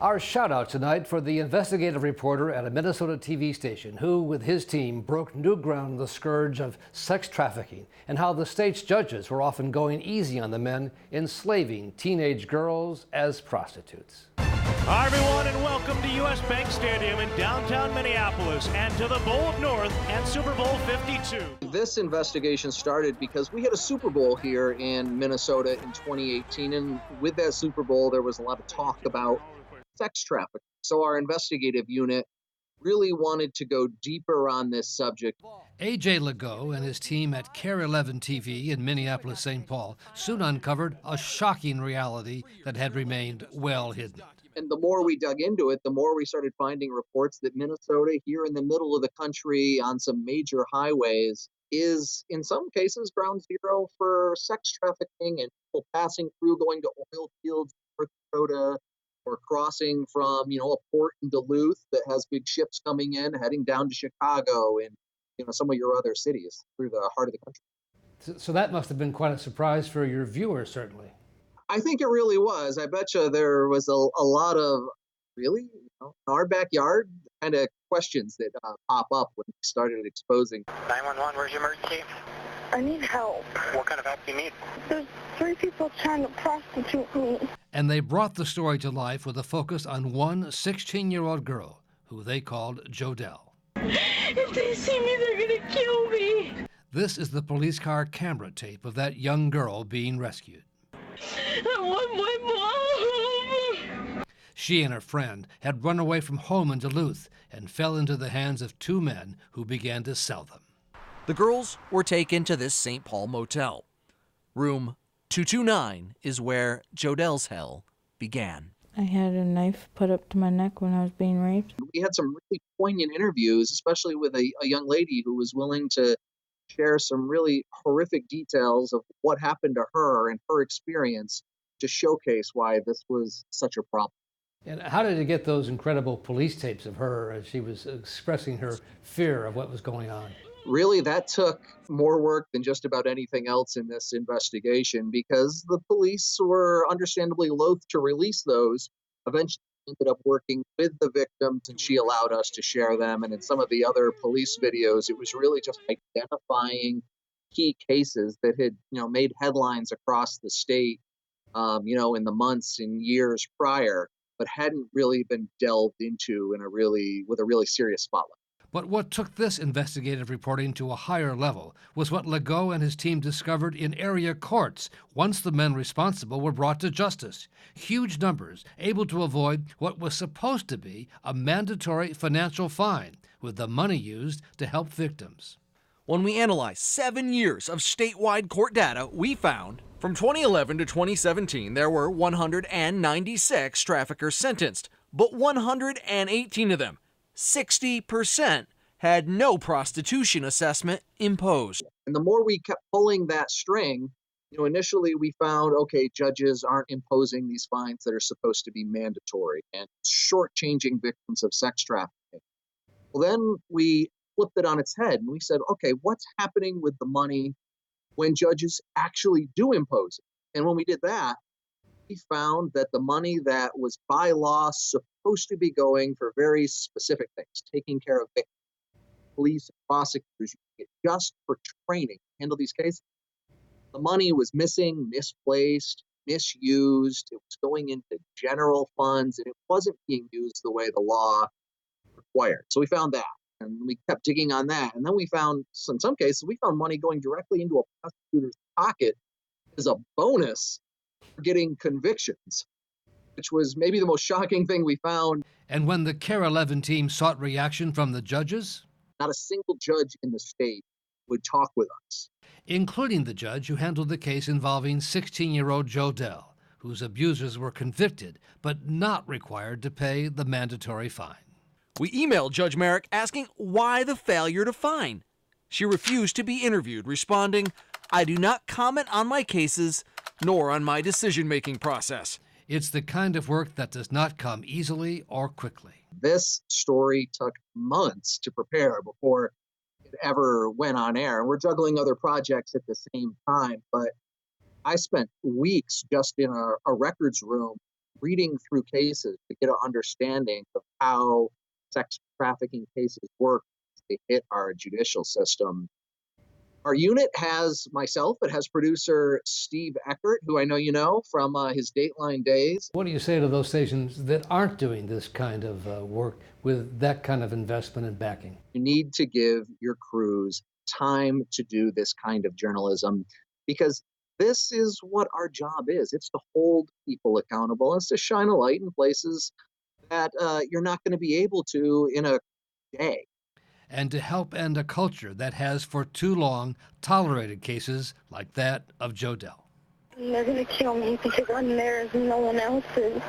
Our shout out tonight for the investigative reporter at a Minnesota TV station who, with his team, broke new ground on the scourge of sex trafficking and how the state's judges were often going easy on the men enslaving teenage girls as prostitutes. Hi, everyone, and welcome to U.S. Bank Stadium in downtown Minneapolis and to the Bowl of North and Super Bowl 52. This investigation started because we had a Super Bowl here in Minnesota in 2018, and with that Super Bowl, there was a lot of talk about sex trafficking. So our investigative unit really wanted to go deeper on this subject. A.J. Legault and his team at Care 11 TV in Minneapolis, St. Paul soon uncovered a shocking reality that had remained well hidden. And the more we dug into it, the more we started finding reports that Minnesota, here in the middle of the country on some major highways, is in some cases ground zero for sex trafficking and people passing through, going to oil fields in North Dakota, or crossing from, a port in Duluth that has big ships coming in, heading down to Chicago and, some of your other cities through the heart of the country. So that must have been quite a surprise for your viewers, certainly. I think it really was. I bet you there was a lot of, really, in our backyard, kind of questions that pop up when we started exposing. 911, where's your emergency? I need help. What kind of help do you need? There's 3 people trying to prostitute me. And they brought the story to life with a focus on one 16-year-old girl who they called Jodelle. If they see me, they're gonna kill me. This is the police car camera tape of that young girl being rescued. I want my mom. She and her friend had run away from home in Duluth and fell into the hands of 2 men who began to sell them. The girls were taken to this St. Paul motel. Room 229 is where Jodelle's hell began. I had a knife put up to my neck when I was being raped. We had some really poignant interviews, especially with a young lady who was willing to share some really horrific details of what happened to her and her experience to showcase why this was such a problem. And how did you get those incredible police tapes of her as she was expressing her fear of what was going on? Really, that took more work than just about anything else in this investigation because the police were understandably loath to release those. Eventually, ended up working with the victims, and she allowed us to share them. And in some of the other police videos, it was really just identifying key cases that had, made headlines across the state, in the months and years prior, but hadn't really been delved into with a really serious spotlight. But what took this investigative reporting to a higher level was what Legault and his team discovered in area courts once the men responsible were brought to justice. Huge numbers, able to avoid what was supposed to be a mandatory financial fine, with the money used to help victims. When we analyzed 7 years of statewide court data, we found from 2011 to 2017 there were 196 traffickers sentenced, but 118 of them, 60%, had no prostitution assessment imposed. And the more we kept pulling that string, initially we found, okay, judges aren't imposing these fines that are supposed to be mandatory and shortchanging victims of sex trafficking. Well, then we flipped it on its head and we said, okay, what's happening with the money when judges actually do impose it? And when we did that, we found that the money that was by law supposed to be going for very specific things, taking care of victims, police and prosecutors, just for training, handle these cases. The money was missing, misplaced, misused. It was going into general funds, and it wasn't being used the way the law required. So we found that, and we kept digging on that. And then we found, in some cases, we found money going directly into a prosecutor's pocket as a bonus for getting convictions, which was maybe the most shocking thing we found. And when the Care 11 team sought reaction from the judges, not a single judge in the state would talk with us, including the judge who handled the case involving 16-year-old Jodelle, whose abusers were convicted but not required to pay the mandatory fine. We emailed Judge Merrick asking why the failure to fine. She refused to be interviewed, responding, "I do not comment on my cases nor on my decision-making process." It's the kind of work that does not come easily or quickly. This story took months to prepare before it ever went on air. And we're juggling other projects at the same time. But I spent weeks just in a records room reading through cases to get an understanding of how sex trafficking cases work as they hit our judicial system. Our unit has myself, it has producer Steve Eckert, who I know you know from his Dateline days. What do you say to those stations that aren't doing this kind of work with that kind of investment and backing? You need to give your crews time to do this kind of journalism because this is what our job is. It's to hold people accountable. It's to shine a light in places that you're not going to be able to in a day. And to help end a culture that has for too long tolerated cases like that of Joe Dell. They're going to kill me because I'm there as no one else is.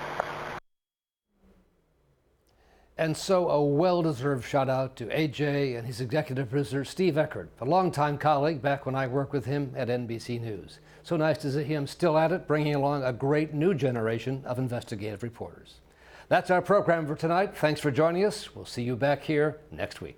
And so a well-deserved shout out to AJ and his executive producer, Steve Eckert, a longtime colleague back when I worked with him at NBC News. So nice to see him still at it, bringing along a great new generation of investigative reporters. That's our program for tonight. Thanks for joining us. We'll see you back here next week.